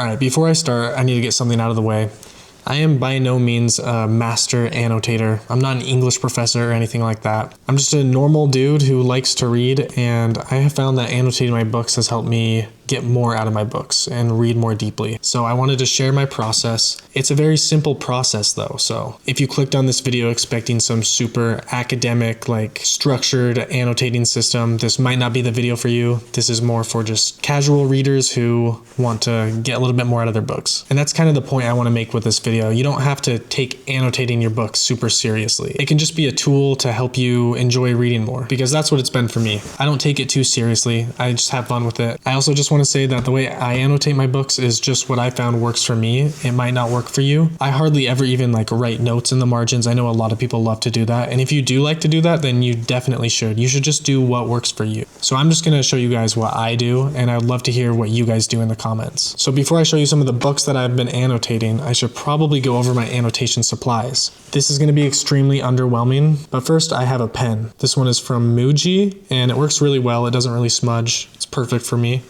All right, before I start, I need to get something out of the way. I am by no means a master annotator. I'm not an English professor or anything like that. I'm just a normal dude who likes to read, and I have found that annotating my books has helped me get more out of my books and read more deeply. So I wanted to share my process. It's a very simple process though. So if you clicked on this video expecting some super academic, like structured annotating system, this might not be the video for you. This is more for just casual readers who want to get a little bit more out of their books. And that's kind of the point I want to make with this video. You don't have to take annotating your books super seriously. It can just be a tool to help you enjoy reading more, because that's what it's been for me. I don't take it too seriously. I just have fun with it. I also just want to say that the way I annotate my books is just what I found works for me. It might not work for you. I hardly ever even write notes in the margins. I know a lot of people love to do that. And if you do like to do that, then you definitely should. You should just do what works for you. So I'm just going to show you guys what I do, and I would love to hear what you guys do in the comments. So before I show you some of the books that I've been annotating, I should probably go over my annotation supplies. This is going to be extremely underwhelming, but first I have a pen. This one is from Muji, and it works really well. It doesn't really smudge. It's perfect for me.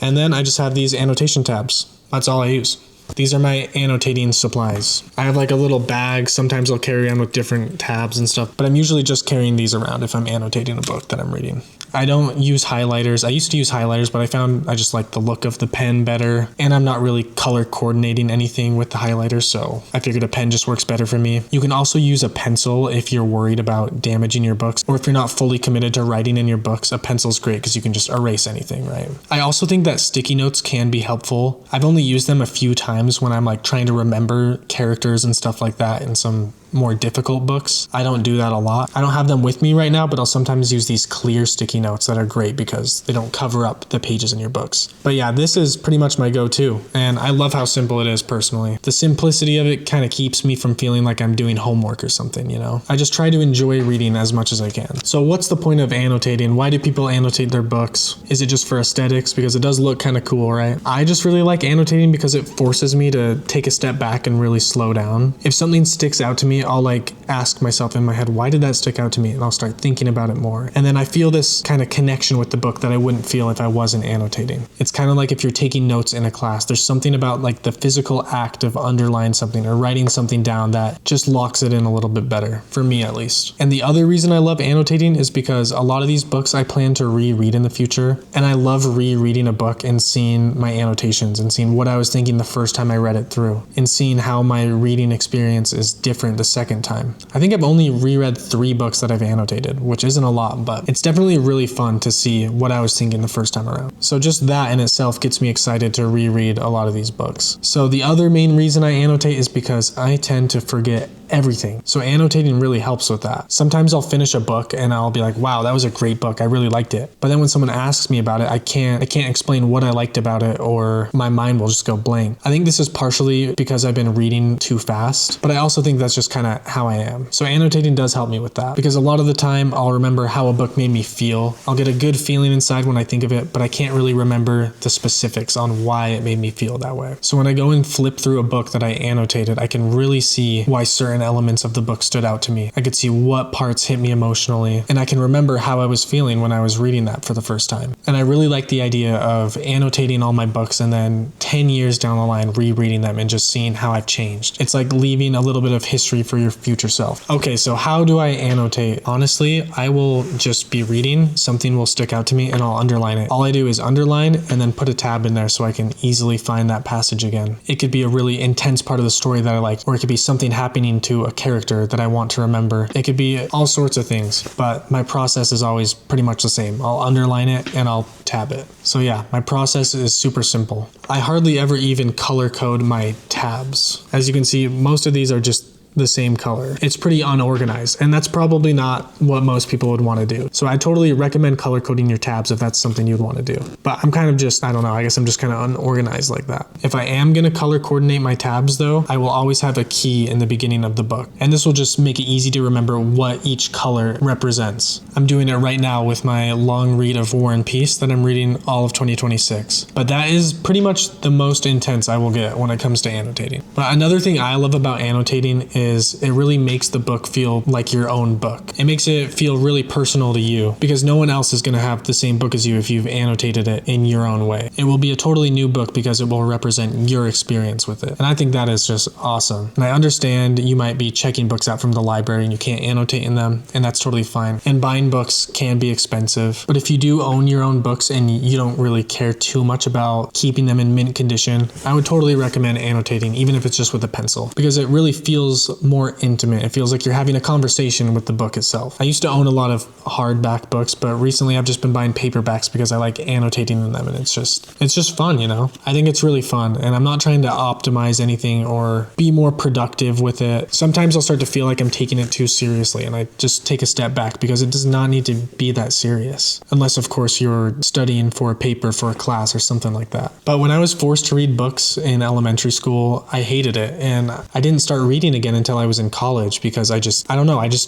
And then I just have these annotation tabs. That's all I use. These are my annotating supplies. I have a little bag. Sometimes I'll carry on with different tabs and stuff, but I'm usually just carrying these around if I'm annotating a book that I'm reading. I don't use highlighters. I used to use highlighters, but I found I just like the look of the pen better, and I'm not really color coordinating anything with the highlighter, so I figured a pen just works better for me. You can also use a pencil if you're worried about damaging your books, or if you're not fully committed to writing in your books. A pencil's great because you can just erase anything, right? I also think that sticky notes can be helpful. I've only used them a few times when I'm trying to remember characters and stuff like that in some more difficult books. I don't do that a lot. I don't have them with me right now, but I'll sometimes use these clear sticky notes that are great because they don't cover up the pages in your books. But yeah, this is pretty much my go-to, and I love how simple it is personally. The simplicity of it kind of keeps me from feeling like I'm doing homework or something, you know? I just try to enjoy reading as much as I can. So what's the point of annotating? Why do people annotate their books? Is it just for aesthetics? Because it does look kind of cool, right? I just really like annotating because it forces me to take a step back and really slow down. If something sticks out to me, I'll ask myself in my head, why did that stick out to me? And I'll start thinking about it more. And then I feel this kind of connection with the book that I wouldn't feel if I wasn't annotating. It's kind of like if you're taking notes in a class, there's something about the physical act of underlining something or writing something down that just locks it in a little bit better, for me at least. And the other reason I love annotating is because a lot of these books I plan to reread in the future, and I love rereading a book and seeing my annotations and seeing what I was thinking the first time I read it through, and seeing how my reading experience is different the second time. I think I've only reread 3 books that I've annotated, which isn't a lot, but it's definitely really fun to see what I was thinking the first time around. So just that in itself gets me excited to reread a lot of these books. So the other main reason I annotate is because I tend to forget everything. So annotating really helps with that. Sometimes I'll finish a book and I'll be like, wow, that was a great book. I really liked it. But then when someone asks me about it, I can't explain what I liked about it, or my mind will just go blank. I think this is partially because I've been reading too fast, but I also think that's just kind of how I am. So annotating does help me with that, because a lot of the time I'll remember how a book made me feel. I'll get a good feeling inside when I think of it, but I can't really remember the specifics on why it made me feel that way. So when I go and flip through a book that I annotated, I can really see why certain elements of the book stood out to me. I could see what parts hit me emotionally, and I can remember how I was feeling when I was reading that for the first time. And I really like the idea of annotating all my books and then 10 years down the line rereading them and just seeing how I've changed. It's like leaving a little bit of history for your future self. Okay, so how do I annotate? Honestly, I will just be reading, something will stick out to me, and I'll underline it. All I do is underline and then put a tab in there so I can easily find that passage again. It could be a really intense part of the story that I like, or it could be something happening to a character that I want to remember. It could be all sorts of things, but my process is always pretty much the same. I'll underline it and I'll tab it. So yeah, my process is super simple. I hardly ever even color code my tabs. As you can see, most of these are just the same color. It's pretty unorganized, and that's probably not what most people would want to do. So I totally recommend color coding your tabs if that's something you'd want to do. But I'm kind of just, I don't know, I guess I'm just kind of unorganized like that. If I am going to color coordinate my tabs though, I will always have a key in the beginning of the book. And this will just make it easy to remember what each color represents. I'm doing it right now with my long read of War and Peace that I'm reading all of 2026. But that is pretty much the most intense I will get when it comes to annotating. But another thing I love about annotating is is it really makes the book feel like your own book. It makes it feel really personal to you because no one else is going to have the same book as you if you've annotated it in your own way. It will be a totally new book because it will represent your experience with it. And I think that is just awesome. And I understand you might be checking books out from the library and you can't annotate in them, and that's totally fine. And buying books can be expensive, but if you do own your own books and you don't really care too much about keeping them in mint condition, I would totally recommend annotating, even if it's just with a pencil, because it really feels more intimate. It feels like you're having a conversation with the book itself. I used to own a lot of hardback books, but recently I've just been buying paperbacks because I like annotating in them, and it's just fun, you know? I think it's really fun, and I'm not trying to optimize anything or be more productive with it. Sometimes I'll start to feel like I'm taking it too seriously, and I just take a step back because it does not need to be that serious. Unless, of course, you're studying for a paper for a class or something like that. But when I was forced to read books in elementary school, I hated it, and I didn't start reading again until I was in college because I just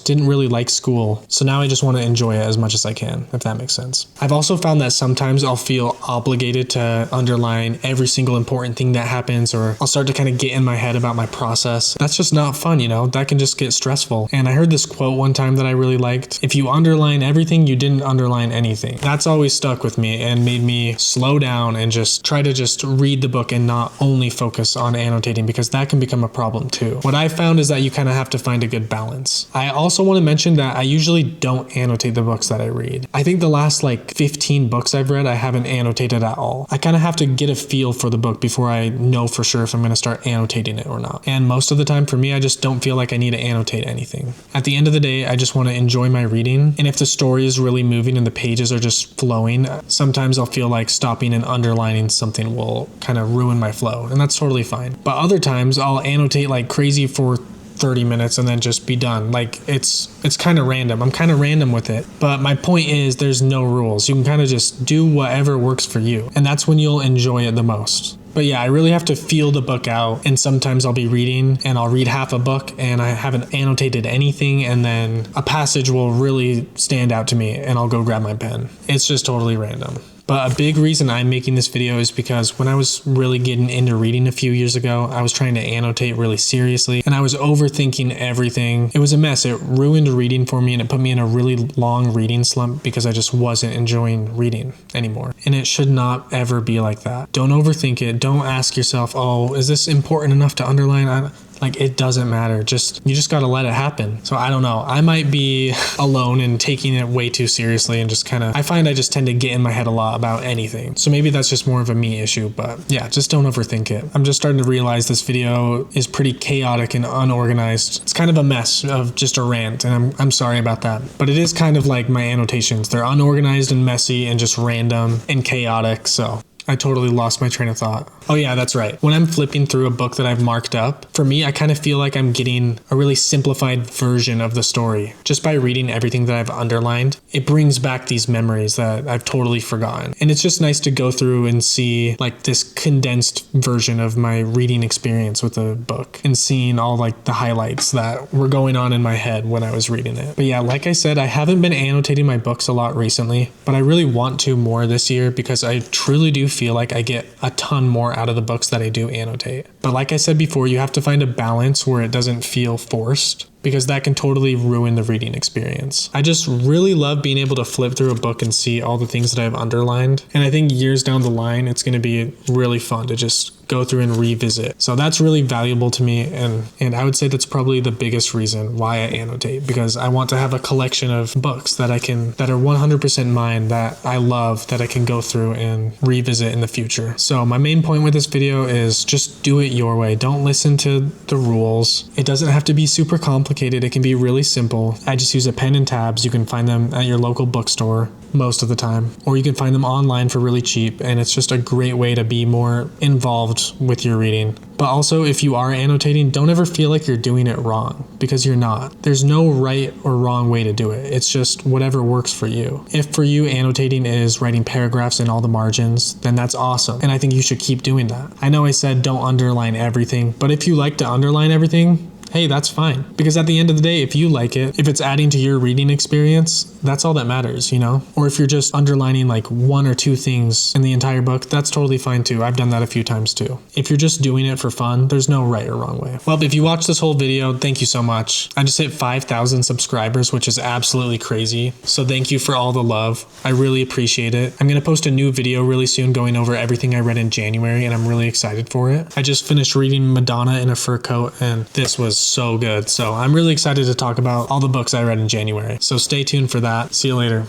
didn't really like school. So now I just want to enjoy it as much as I can, if that makes sense. I've also found that sometimes I'll feel obligated to underline every single important thing that happens, or I'll start to kind of get in my head about my process. That's just not fun, you know? That can just get stressful. And I heard this quote one time that I really liked: if you underline everything, you didn't underline anything. That's always stuck with me and made me slow down and just try to just read the book and not only focus on annotating, because that can become a problem too. What I found is that you kind of have to find a good balance. I also want to mention that I usually don't annotate the books that I read. I think the last like 15 books I've read, I haven't annotated at all. I kind of have to get a feel for the book before I know for sure if I'm going to start annotating it or not. And most of the time for me, I just don't feel like I need to annotate anything. At the end of the day, I just want to enjoy my reading. And if the story is really moving and the pages are just flowing, sometimes I'll feel like stopping and underlining something will kind of ruin my flow, and that's totally fine. But other times I'll annotate like crazy for 30 minutes and then just be done. Like it's kind of random. I'm kind of random with it. But my point is there's no rules. You can kind of just do whatever works for you. And that's when you'll enjoy it the most. But yeah, I really have to feel the book out, and sometimes I'll be reading and I'll read half a book and I haven't annotated anything, and then a passage will really stand out to me and I'll go grab my pen. It's just totally random. But a big reason I'm making this video is because when I was really getting into reading a few years ago, I was trying to annotate really seriously and I was overthinking everything. It was a mess. It ruined reading for me and it put me in a really long reading slump because I just wasn't enjoying reading anymore. And it should not ever be like that. Don't overthink it. Don't ask yourself, oh, is this important enough to underline? Like, it doesn't matter. You just gotta let it happen. So I don't know. I might be alone and taking it way too seriously and just I find I just tend to get in my head a lot about anything. So maybe that's just more of a me issue, but yeah, just don't overthink it. I'm just starting to realize this video is pretty chaotic and unorganized. It's kind of a mess of just a rant, and I'm sorry about that. But it is kind of like my annotations. They're unorganized and messy and just random and chaotic, so I totally lost my train of thought. Oh yeah, that's right. When I'm flipping through a book that I've marked up, for me, I kind of feel like I'm getting a really simplified version of the story. Just by reading everything that I've underlined, it brings back these memories that I've totally forgotten. And it's just nice to go through and see like this condensed version of my reading experience with a book and seeing all like the highlights that were going on in my head when I was reading it. But yeah, like I said, I haven't been annotating my books a lot recently, but I really want to more this year because I truly do feel like I get a ton more out of the books that I do annotate. But like I said before, you have to find a balance where it doesn't feel forced, because that can totally ruin the reading experience. I just really love being able to flip through a book and see all the things that I've underlined. And I think years down the line, it's going to be really fun to just go through and revisit. So that's really valuable to me. And I would say that's probably the biggest reason why I annotate, because I want to have a collection of books that are 100% mine, that I love, that I can go through and revisit in the future. So my main point with this video is just do it your way. Don't listen to the rules. It doesn't have to be super complicated. It can be really simple. I just use a pen and tabs. You can find them at your local bookstore most of the time, or you can find them online for really cheap, and it's just a great way to be more involved with your reading. But also, if you are annotating, don't ever feel like you're doing it wrong, because you're not. There's no right or wrong way to do it. It's just whatever works for you. If for you annotating is writing paragraphs in all the margins, then that's awesome, and I think you should keep doing that. I know I said don't underline everything, but if you like to underline everything, hey, that's fine. Because at the end of the day, if you like it, if it's adding to your reading experience, that's all that matters, you know? Or if you're just underlining like one or two things in the entire book, that's totally fine too. I've done that a few times too. If you're just doing it for fun, there's no right or wrong way. Well, if you watched this whole video, thank you so much. I just hit 5,000 subscribers, which is absolutely crazy. So thank you for all the love. I really appreciate it. I'm going to post a new video really soon going over everything I read in January, and I'm really excited for it. I just finished reading Madonna in a Fur Coat, and this was so good. So I'm really excited to talk about all the books I read in January. So stay tuned for that. See you later.